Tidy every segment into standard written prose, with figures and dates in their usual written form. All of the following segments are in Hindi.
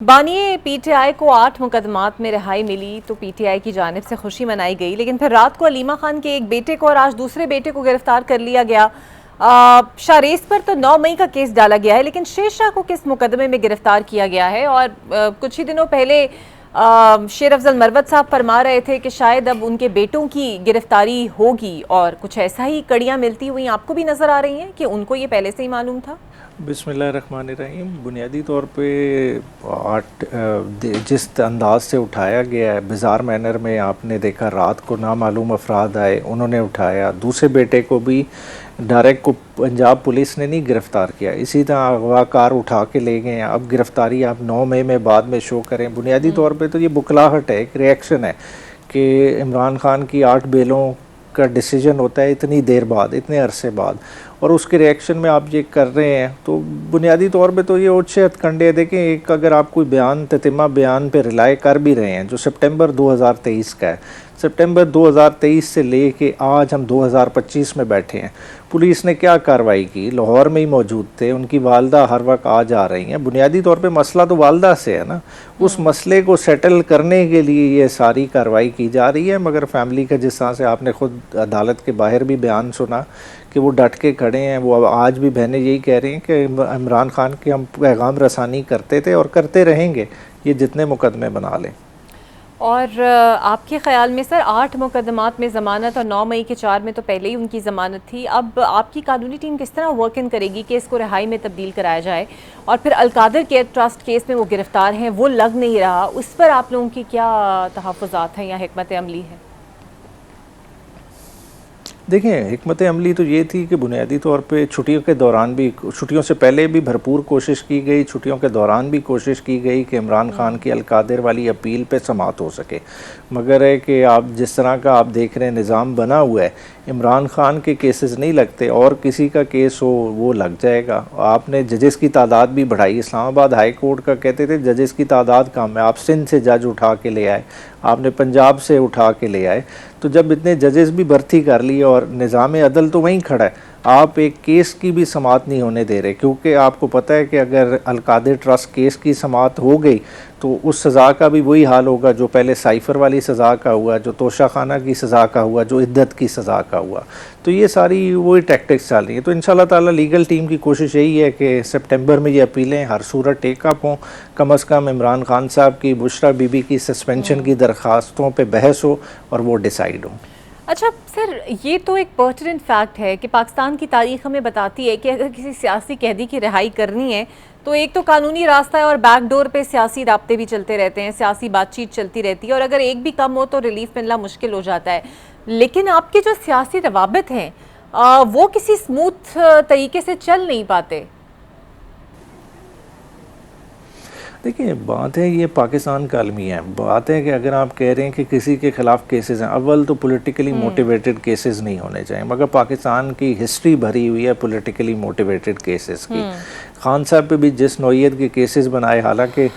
बानिए पीटीआई को 8 मुकदमात में रिहाई मिली तो पीटीआई की जानिब से खुशी मनाई गई, लेकिन फिर रात को अलीमा खान के एक बेटे को और आज दूसरे बेटे को गिरफ्तार कर लिया गया। शारेस पर तो 9 मई का केस डाला गया है, लेकिन शेरशाह को किस मुकदमे में गिरफ्तार किया गया है? और कुछ ही दिनों पहले शेर अफजल मरवत साहब फरमा रहे थे कि शायद अब उनके बेटों की गिरफ्तारी होगी, और कुछ ऐसा ही कड़ियाँ मिलती हुई आपको भी नजर आ रही हैं कि उनको ये पहले से ही मालूम था। बिस्मिल्लाहिर्रहमानिर्रहीम। बुनियादी तौर पे जिस अंदाज से उठाया गया है, बिज़ार मैनर में आपने देखा, रात को नामालूम अफराद आए, उन्होंने उठाया। दूसरे बेटे को भी डायरेक्ट को पंजाब पुलिस ने नहीं गिरफ़्तार किया, इसी तरह अगवाकार उठा के ले गए हैं। अब गिरफ़्तारी आप 9 मई में बाद में शो करें। बुनियादी तौर पे तो ये बुखलाहट है, एक रिएक्शन है कि इमरान खान की 8 बेलों का डिसीजन होता है इतनी देर बाद, इतने अरसे बाद, और उसके रिएक्शन में आप ये कर रहे हैं। तो बुनियादी तौर पे तो ये ओछे हथकंडे। देखें, एक अगर आप कोई बयान ततिमा बयान पे रिलाई कर भी रहे हैं जो सितंबर 2023 का है, सितंबर 2023 से ले के आज हम 2025 में बैठे हैं, पुलिस ने क्या कार्रवाई की? लाहौर में ही मौजूद थे, उनकी वालदा हर वक्त आ जा रही हैं। बुनियादी तौर पे मसला तो वालदा से है ना, उस मसले को सेटल करने के लिए ये सारी कार्रवाई की जा रही है। मगर फैमिली का, जिस तरह से आपने खुद अदालत के बाहर भी बयान सुना कि वो डट के खड़े हैं, वो आज भी बहनें यही कह रही हैं कि इमरान खान की हम पैगाम रसानी करते थे और करते रहेंगे, ये जितने मुकदमे बना लें। और आपके ख्याल में सर 8 मुकदमात में ज़मानत और 9 मई के 4 में तो पहले ही उनकी ज़मानत थी, अब आपकी कानूनी टीम किस तरह वर्क इन करेगी कि इसको रिहाई में तब्दील कराया जाए? और फिर अलकादर केयर ट्रस्ट केस में वो गिरफ़्तार हैं, वो लग नहीं रहा, उस पर आप लोगों की क्या तहफ़्फ़ुज़ात हैं या हिकमत अमली है? देखिए, हिकमत अमली तो ये थी कि बुनियादी तौर पे छुट्टियों के दौरान भी, छुट्टियों से पहले भी भरपूर कोशिश की गई, छुट्टियों के दौरान भी कोशिश की गई कि इमरान खान की अलकादिर वाली अपील पे समाअत हो सके। मगर है कि आप जिस तरह का आप देख रहे हैं निज़ाम बना हुआ है, इमरान खान के केसेस नहीं लगते, और किसी का केस हो वो लग जाएगा। आपने जजेस की तादाद भी बढ़ाई। इस्लामाबाद हाई कोर्ट का कहते थे जजेस की तादाद कम है, आप सिंध से जज उठा के ले आए, आपने पंजाब से उठा के ले आए। तो जब इतने जजेस भी भर्ती कर लिए और निज़ाम अदल तो वहीं खड़ा है, आप एक केस की भी समाअत नहीं होने दे रहे, क्योंकि आपको पता है कि अगर अलकादिर ट्रस्ट केस की समाअत हो गई तो उस सज़ा का भी वही हाल होगा जो पहले साइफ़र वाली सज़ा का हुआ, जो तोशा खाना की सज़ा का हुआ, जो इद्दत की सज़ा का हुआ। तो ये सारी वही टैक्टिक्स चल रही हैं। तो इंशाल्लाह ताला लीगल टीम की कोशिश यही है कि सितंबर में ये अपीलें हर सूरत टेकअप हों, कम अज़ कम इमरान खान साहब की, बुशरा बीबी की सस्पेंशन की दरख्वास्तों पर बहस हो और वो डिसाइड हो। अच्छा सर, ये तो एक पर्टिनेंट फैक्ट है कि पाकिस्तान की तारीख हमें बताती है कि अगर किसी सियासी कैदी की रिहाई करनी है तो एक तो कानूनी रास्ता है और बैकडोर पे सियासी राब्ते भी चलते रहते हैं, सियासी बातचीत चलती रहती है, और अगर एक भी कम हो तो रिलीफ मिलना मुश्किल हो जाता है। लेकिन आपके जो सियासी रवाबित हैं वो किसी स्मूथ तरीके से चल नहीं पाते। देखिए, बात है ये पाकिस्तान का अलमिया है। बात है कि अगर आप कह रहे हैं कि किसी के ख़िलाफ़ केसेस हैं, अव्वल तो पॉलिटिकली मोटिवेटेड केसेस नहीं होने चाहिए, मगर पाकिस्तान की हिस्ट्री भरी हुई है पॉलिटिकली मोटिवेटेड केसेस की। खान साहब पे भी जिस नौइयत के केसेस बनाए, हालांकि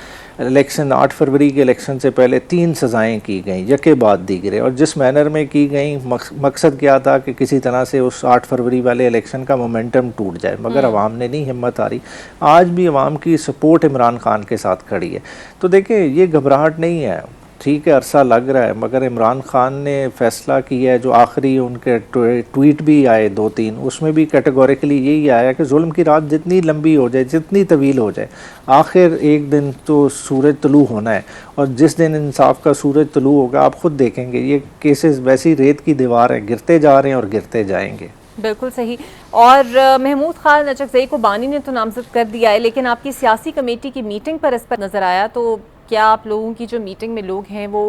इलेक्शन 8 फरवरी के इलेक्शन से पहले 3 सज़ाएँ की गई, यके बाद दीगरे, और जिस मैनर में की गई, मकसद क्या था कि किसी तरह से उस 8 फरवरी वाले इलेक्शन का मोमेंटम टूट जाए, मगर अवाम ने नहीं हिम्मत हारी। आज भी अवाम की सपोर्ट इमरान खान के साथ खड़ी है। तो देखिए, ये घबराहट नहीं है, ठीक है अरसा लग रहा है, मगर इमरान खान ने फ़ैसला किया है, जो आखिरी उनके ट्वीट भी आए 2-3, उसमें भी कैटेगोरिकली यही आया कि जुल्म की रात जितनी लंबी हो जाए, जितनी तवील हो जाए, आखिर एक दिन तो सूरज तलू होना है, और जिस दिन इंसाफ का सूरज तलू होगा आप ख़ुद देखेंगे ये केसेस वैसी रेत की दीवार है, गिरते जा रहे हैं और गिरते जाएंगे। बिल्कुल सही। और महमूद खान नचकज़ई को बानी ने तो नामजद कर दिया है, लेकिन आपकी सियासी कमेटी की मीटिंग पर इस पर नज़र आया, तो क्या आप लोगों की जो मीटिंग में लोग हैं वो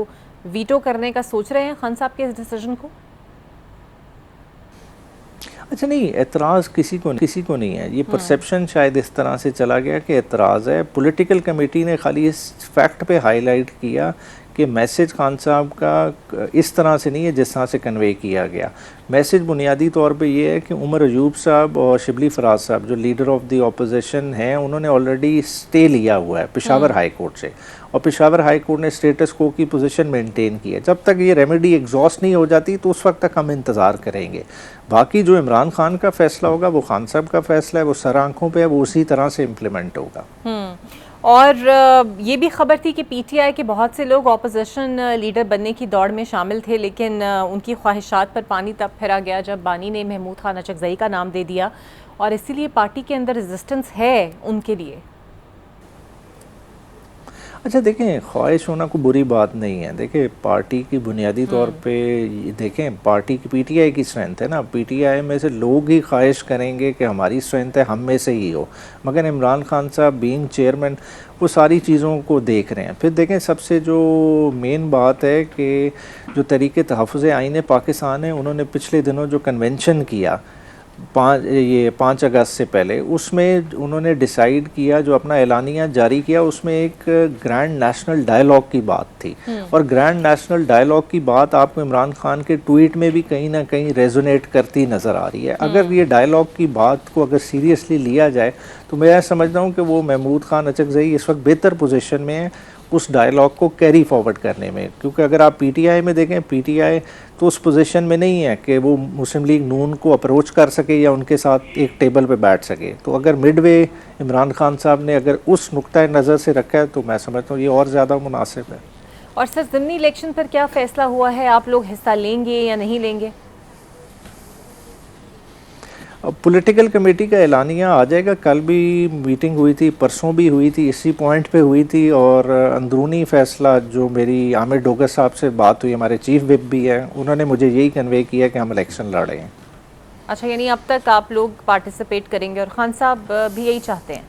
वीटो करने का सोच रहे हैं खान साहब के इस डिसीजन को? अच्छा, नहीं, एतराज़ किसी को नहीं है। ये परसेप्शन शायद इस तरह से चला गया कि एतराज़ है। पॉलिटिकल कमेटी ने खाली इस फैक्ट पे हाईलाइट किया कि मैसेज खान साहब का इस तरह से नहीं है जिस तरह से कन्वे किया गया। मैसेज बुनियादी तौर पे ये है कि उमर अयूब साहब और शिबली फराज साहब जो लीडर ऑफ द अपोजिशन हैं, उन्होंने ऑलरेडी स्टे लिया हुआ है पेशावर हाई कोर्ट से, और पेशावर हाई कोर्ट ने स्टेटस को की पोजीशन मेंटेन की है। जब तक ये रेमेडी एग्जॉस्ट नहीं हो जाती तो उस वक्त तक हम इंतज़ार करेंगे। बाकी जो इमरान खान का फ़ैसला होगा वो खान साहब का फ़ैसला है, वो सर आंखों पे है, वो उसी तरह से इम्प्लीमेंट होगा। और ये भी खबर थी कि पीटीआई के बहुत से लोग अपोजिशन लीडर बनने की दौड़ में शामिल थे, लेकिन उनकी ख्वाहिशात पर पानी तब फिरा गया जब बानी ने महमूद खान अचकज़ई का नाम दे दिया, और इसीलिए पार्टी के अंदर रेजिस्टेंस है उनके लिए। अच्छा देखें, ख्वाहिश होना कोई बुरी बात नहीं है। देखें, पार्टी की बुनियादी तौर पे देखें, पार्टी की पीटीआई की स्ट्रेंथ है ना, पीटीआई में से लोग ही ख्वाहिश करेंगे कि हमारी स्ट्रेंथ है, हम में से ही हो। मगर इमरान खान साहब बीइंग चेयरमैन वो सारी चीज़ों को देख रहे हैं। फिर देखें, सबसे जो मेन बात है कि जो तरीक़े तहफ़्फ़ुज़ आईन पाकिस्तान है, उन्होंने पिछले दिनों जो कन्वेंशन किया 5 अगस्त से पहले, उसमें उन्होंने डिसाइड किया, जो अपना एलानिया जारी किया, उसमें एक ग्रैंड नेशनल डायलॉग की बात थी। और ग्रैंड नेशनल डायलॉग की बात आपको इमरान खान के ट्वीट में भी कहीं ना कहीं रेजोनेट करती नज़र आ रही है। अगर ये डायलॉग की बात को अगर सीरियसली लिया जाए तो मैं समझता हूँ कि वो महमूद खान अचकज़ई इस वक्त बेहतर पोजीशन में है उस डायलॉग को कैरी फॉरवर्ड करने में, क्योंकि अगर आप पीटीआई में देखें, पीटीआई तो उस पोजीशन में नहीं है कि वो मुस्लिम लीग नून को अप्रोच कर सके या उनके साथ एक टेबल पे बैठ सके। तो अगर मिडवे इमरान खान साहब ने अगर उस नुक्ता नज़र से रखा है तो मैं समझता हूँ ये और ज़्यादा मुनासिब है। और सर, ज़िमनी इलेक्शन पर क्या फ़ैसला हुआ है? आप लोग हिस्सा लेंगे या नहीं लेंगे? अब पॉलिटिकल कमेटी का एलानिया आ जाएगा। कल भी मीटिंग हुई थी, परसों भी हुई थी, इसी पॉइंट पे हुई थी। और अंदरूनी फ़ैसला जो मेरी आमिर डोगर साहब से बात हुई, हमारे चीफ विप भी है, उन्होंने मुझे यही कन्वे किया कि हम इलेक्शन लड़े हैं। अच्छा, यानी अब तक आप लोग पार्टिसिपेट करेंगे, और खान साहब भी यही चाहते हैं?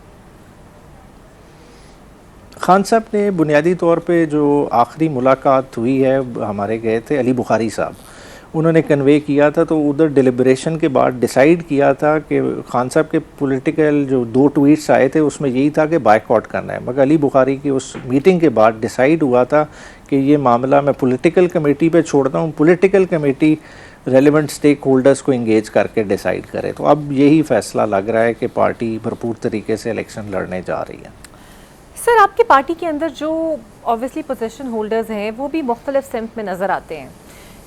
खान साहब ने बुनियादी तौर पे जो आखिरी मुलाकात हुई है, हमारे गए थे अली बुखारी साहब, उन्होंने कन्वे किया था, तो उधर डिलिब्रेशन के बाद डिसाइड किया था कि खान साहब के पॉलिटिकल जो 2 ट्वीट्स आए थे उसमें यही था कि बायकॉट करना है। मगर अली बुखारी की उस मीटिंग के बाद डिसाइड हुआ था कि ये मामला मैं पॉलिटिकल कमेटी पे छोड़ता हूँ, political committee relevant stakeholders को इंगेज करके डिसाइड करे। तो अब यही फ़ैसला लग रहा है कि पार्टी भरपूर तरीके से इलेक्शन लड़ने जा रही है। सर, आपकी पार्टी के अंदर जो ऑब्वियसली पोजीशन होल्डर्स हैं वो भी मुख्तलिफ सिम्त में नज़र आते हैं।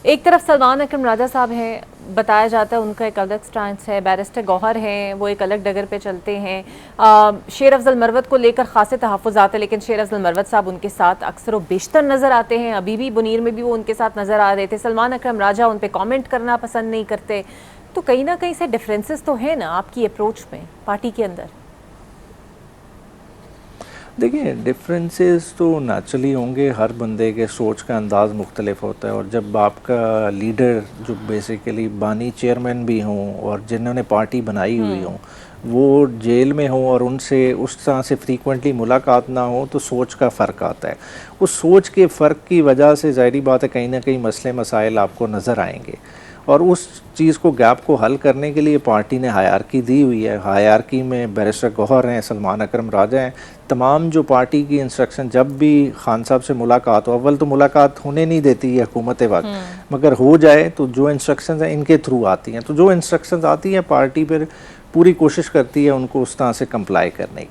एक तरफ सलमान अकरम राजा साहब हैं, बताया जाता है उनका एक अलग स्टैंस है। बैरिस्टर गौहर हैं, वो एक अलग डगर पे चलते हैं। शेर अफजल मरवत को लेकर खासे तहफ़्फ़ुज़ात है, लेकिन शेर अफजल मरवत साहब उनके साथ अक्सर व बेशतर नज़र आते हैं। अभी भी बुनीर में भी वो उनके साथ नज़र आ रहे थे। सलमान अकरम राजा उन पर कॉमेंट करना पसंद नहीं करते। तो कहीं ना कहीं से डिफरेंसेस तो है ना आपकी अप्रोच में पार्टी के अंदर? देखिए, डिफरेंसेस तो नेचुरली होंगे, हर बंदे के सोच का अंदाज़ मुख्तलिफ होता है। और जब आपका लीडर जो बेसिकली बानी चेयरमैन भी हों और जिन्होंने पार्टी बनाई हुई हों, वो जेल में हों और उनसे उस तरह से फ्रीक्वेंटली मुलाकात ना हो, तो सोच का फ़र्क आता है। उस सोच के फ़र्क की वजह से ज़ाहिरी बात है कहीं ना कहीं मसले मसाइल आपको नज़र आएंगे। और उस चीज़ को, गैप को हल करने के लिए पार्टी ने हायरार्की दी हुई है। हायरार्की में बैरिस्टर गौहर हैं, सलमान अकरम राजा हैं। तमाम जो पार्टी की इंस्ट्रक्शन, जब भी खान साहब से मुलाकात हो, अव्वल तो मुलाकात होने नहीं देती है हुकूमत वक्त, मगर हो जाए तो जो इंस्ट्रक्शंस हैं इनके थ्रू आती हैं। तो जो इंस्ट्रक्शंस आती हैं पार्टी फिर पूरी कोशिश करती है उनको उस तरह से कंप्लाई करने की।